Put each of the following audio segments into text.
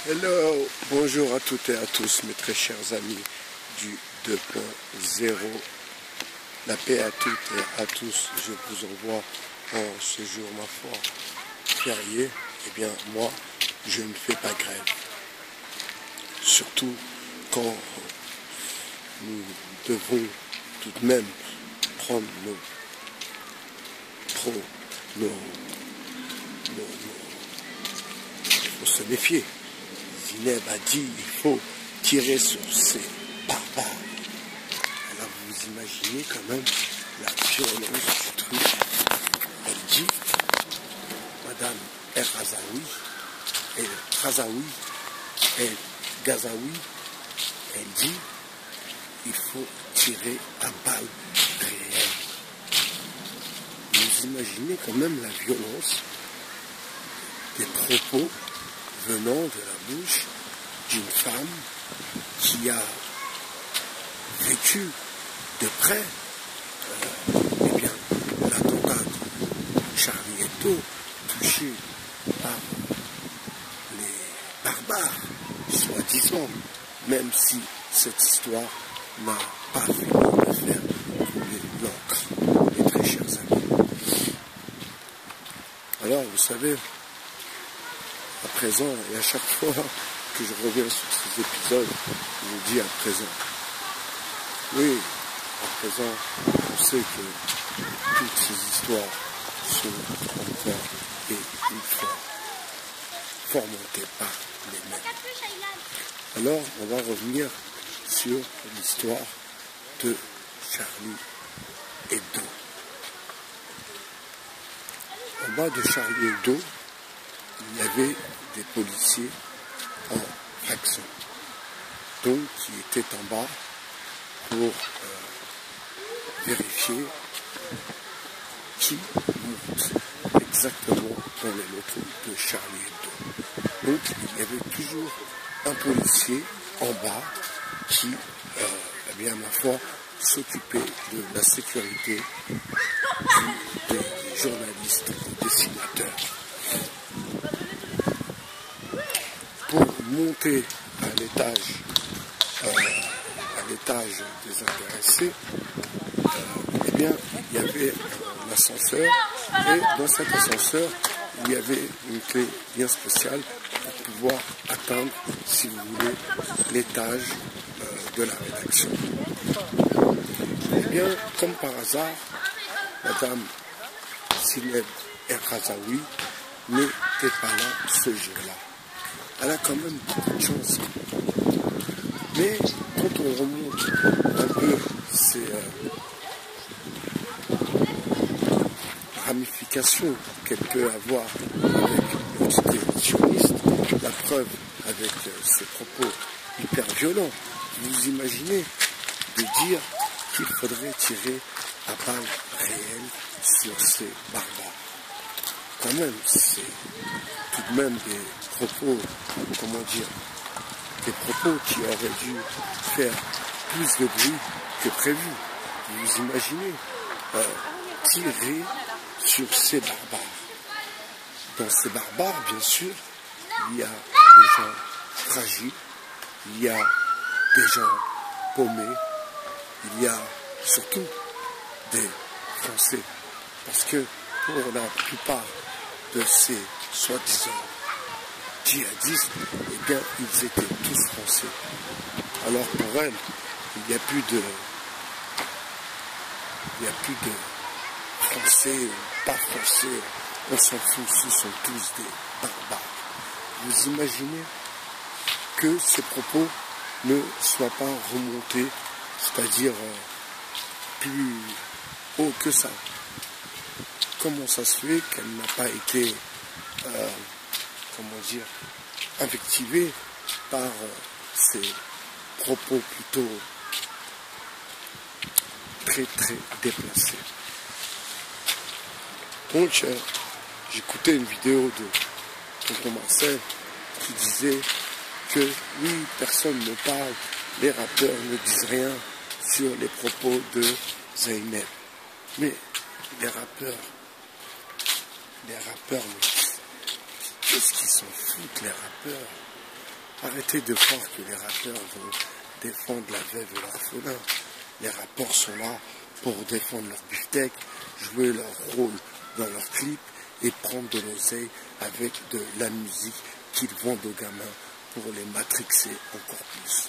Hello, bonjour à toutes et à tous mes très chers amis du 2.0. La paix à toutes et à tous, je vous envoie en ce jour, ma foi, férié. Eh bien, moi, je ne fais pas grève. Surtout quand nous devons tout de même prendre il faut se méfier. Zineb a dit il faut tirer sur ces barbares. Alors vous imaginez quand même la violence du truc. Elle dit, Madame El Ghazaoui, elle dit il faut tirer à balles réelles. Vous imaginez quand même la violence des propos venant de la bouche d'une femme qui a vécu de près l'attentat de Charlie Hebdo, touché par les barbares, soi-disant, même si cette histoire n'a pas fini de faire couler l'encre, mes très chers amis. Alors, vous savez, à présent, et à chaque fois que je reviens sur ces épisodes, je vous dis à présent. Oui, à présent, on sait que toutes ces histoires sont encore et une fois fomentées par les mêmes. Alors, on va revenir sur l'histoire de Charlie Hebdo. En bas de Charlie Hebdo, il y avait des policiers en fraction, donc qui étaient en bas pour vérifier qui monte exactement dans les locaux de Charlie Hebdo. Donc il y avait toujours un policier en bas qui, ma foi, s'occupait de la sécurité des journalistes, des dessinateurs. Pour monter à l'étage des intéressés, il y avait un ascenseur, et dans cet ascenseur, il y avait une clé bien spéciale pour pouvoir atteindre, si vous voulez, l'étage de la rédaction. Eh bien, comme par hasard, Madame Zineb El Ghazaoui n'était pas là ce jour-là. Elle a quand même beaucoup de chance. Mais quand on remonte un peu ces ramifications qu'elle peut avoir avec l'entité sioniste, la preuve avec ses propos hyper violents, vous imaginez de dire qu'il faudrait tirer à balles réelles sur ces barbares. Quand même, c'est tout de même des propos, des propos qui auraient dû faire plus de bruit que prévu. Vous imaginez tirer sur ces barbares. Dans ces barbares, bien sûr, il y a des gens fragiles, il y a des gens paumés, il y a surtout des Français. Parce que pour la plupart de ces soi-disant djihadistes, eh bien, ils étaient tous français. Alors pour elle, il n'y a plus de français ou pas français, on s'en fout, ce sont tous des barbares. Vous imaginez que ces propos ne soient pas remontés, c'est-à-dire plus haut que ça. Comment ça se fait qu'elle n'a pas été, invectivée par ces propos plutôt très très déplacés. Donc j'écoutais une vidéo de tonton Marcel qui disait que oui, personne ne parle, les rappeurs ne disent rien sur les propos de Zineb. Mais les rappeurs, qu'est-ce qu'ils s'en foutent, les rappeurs? Arrêtez de croire que les rappeurs vont défendre la veuve et l'orphelin. Les rappeurs sont là pour défendre leur beefsteak, jouer leur rôle dans leurs clips et prendre de l'oseille avec de la musique qu'ils vendent aux gamins pour les matrixer encore plus.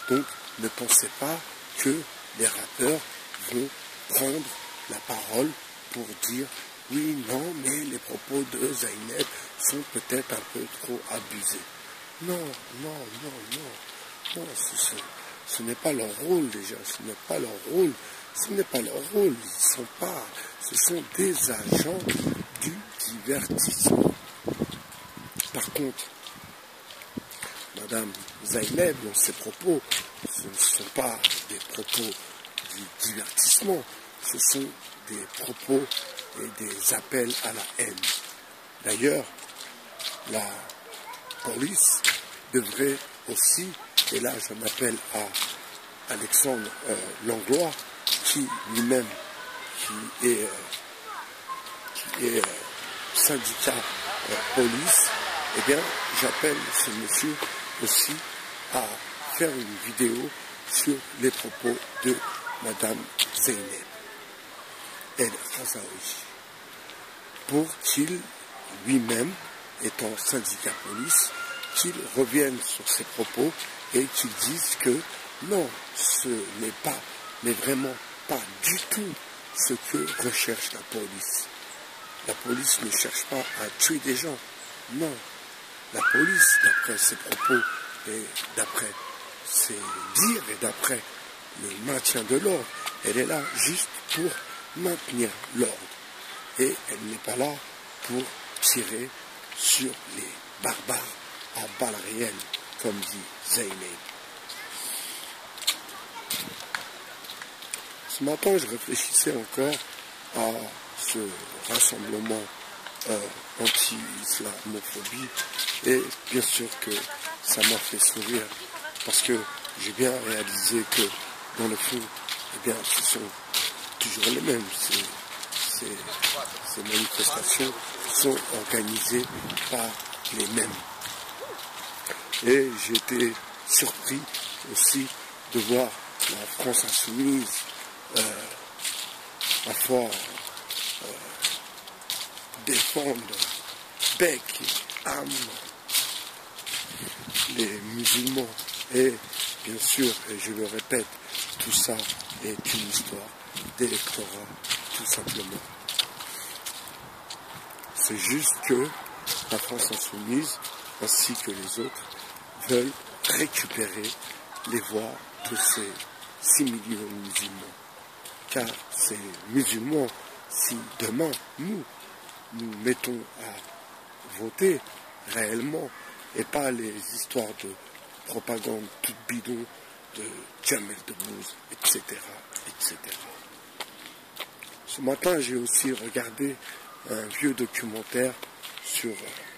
Donc, ne pensez pas que les rappeurs vont prendre la parole pour dire « Oui, non, mais les propos de Zayneb sont peut-être un peu trop abusés. » Non, non, non, non, non, ce n'est pas leur rôle déjà, ce n'est pas leur rôle, ce n'est pas leur rôle, ce sont des agents du divertissement. Par contre, Madame Zayneb, dans ses propos, ce ne sont pas des propos du divertissement, ce sont des propos et des appels à la haine. D'ailleurs, la police devrait aussi, et là j'en appelle à Alexandre Langlois, qui lui-même qui est syndicat police, eh bien j'appelle ce monsieur aussi à faire une vidéo sur les propos de Madame Zayneb El Khazaoui, pour qu'il lui-même, étant syndicat police, qu'il revienne sur ses propos et qu'il dise que non, ce n'est pas, mais vraiment pas du tout ce que recherche la police. La police ne cherche pas à tuer des gens. Non. La police, d'après ses propos et d'après ses dires et d'après le maintien de l'ordre, elle est là juste pour maintenir l'ordre. Et elle n'est pas là pour tirer sur les barbares à balles réelles, comme dit Zayneb. Ce matin, je réfléchissais encore à ce rassemblement anti-islamophobie et bien sûr que ça m'a fait sourire parce que j'ai bien réalisé que dans le fond, eh bien, ce sont toujours les mêmes. Ces manifestations sont organisées par les mêmes. Et j'ai été surpris aussi de voir la France insoumise à fois défendre bec et âme les musulmans. Et bien sûr, et je le répète, tout ça est une histoire d'électorat, tout simplement. C'est juste que la France insoumise, ainsi que les autres, veulent récupérer les voix de ces 6 millions de musulmans. Car ces musulmans, si demain, nous mettons à voter réellement, et pas les histoires de propagande toute bidon de Jamel Debbouze, etc., etc. Ce matin, j'ai aussi regardé un vieux documentaire sur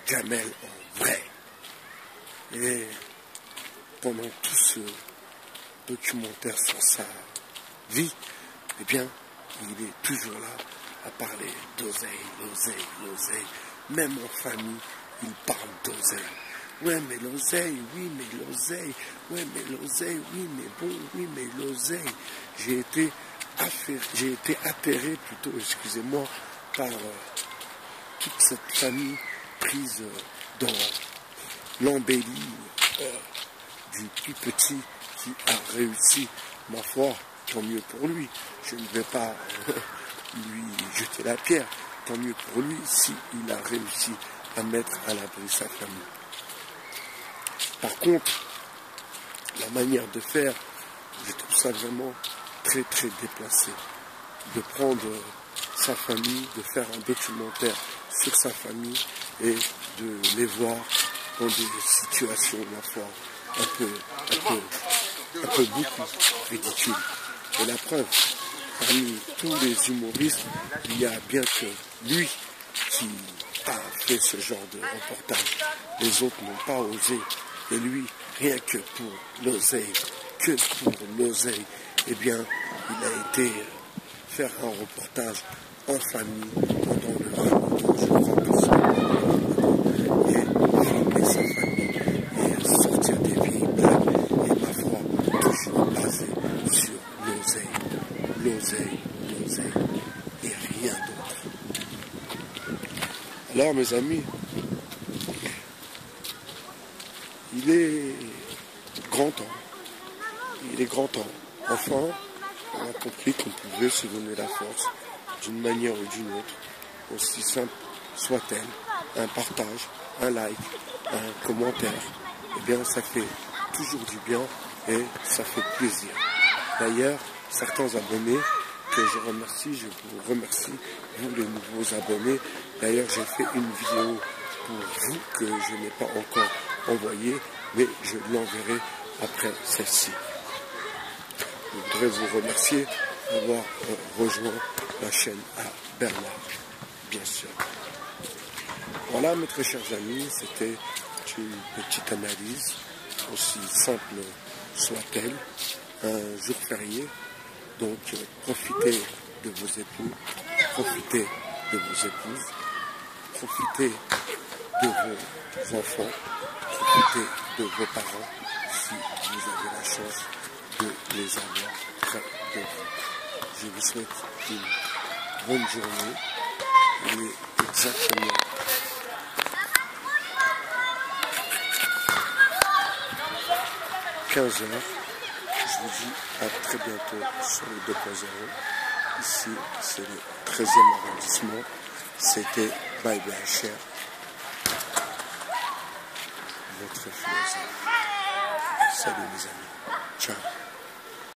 Jamel en vrai. Et pendant tout ce documentaire sur sa vie, eh bien, il est toujours là à parler d'oseille, l'oseille, l'oseille. Même en famille, il parle d'oseille. Ouais, mais l'oseille, oui, mais l'oseille. Ouais, mais l'oseille, oui, mais bon, oui, mais l'oseille. J'ai été atterré plutôt, excusez-moi, par toute cette famille prise dans l'embellie du plus petit qui a réussi. Ma foi, tant mieux pour lui. Je ne vais pas lui jeter la pierre. Tant mieux pour lui s'il a réussi à mettre à l'abri sa famille. Par contre, la manière de faire, je trouve ça vraiment très très déplacé. De prendre sa famille, de faire un documentaire sur sa famille et de les voir dans des situations, ma foi, un peu beaucoup ridicules. Et la preuve, parmi tous les humoristes, il y a bien que lui qui a fait ce genre de reportage. Les autres n'ont pas osé. Et lui, rien que pour l'oseille, eh bien, il a été faire un reportage en famille pendant le ramadan, je crois que c'est et filmer sa famille et sortir des Alors mes amis, il est grand temps. Il est grand temps. Enfin, on a compris qu'on pouvait se donner la force d'une manière ou d'une autre, aussi simple soit-elle, un partage, un like, un commentaire. Eh bien, ça fait toujours du bien et ça fait plaisir. D'ailleurs, certains abonnés que je remercie, je vous remercie, vous les nouveaux abonnés. D'ailleurs, j'ai fait une vidéo pour vous que je n'ai pas encore envoyée, mais je l'enverrai après celle-ci. Je voudrais vous remercier d'avoir rejoint la chaîne à Bernard, bien sûr. Voilà, mes très chers amis, c'était une petite analyse, aussi simple soit-elle, un jour férié. Donc, profitez de vos époux, profitez de vos épouses, profitez de vos enfants, profitez de vos parents si vous avez la chance de les avoir près de vous. Je vous souhaite une bonne journée. Il est exactement 15 heures. Je vous dis à très bientôt sur le 2.0. Ici, c'est le 13e arrondissement. C'était Bye Bye Cher, votre philosophe. Salut les amis. Ciao.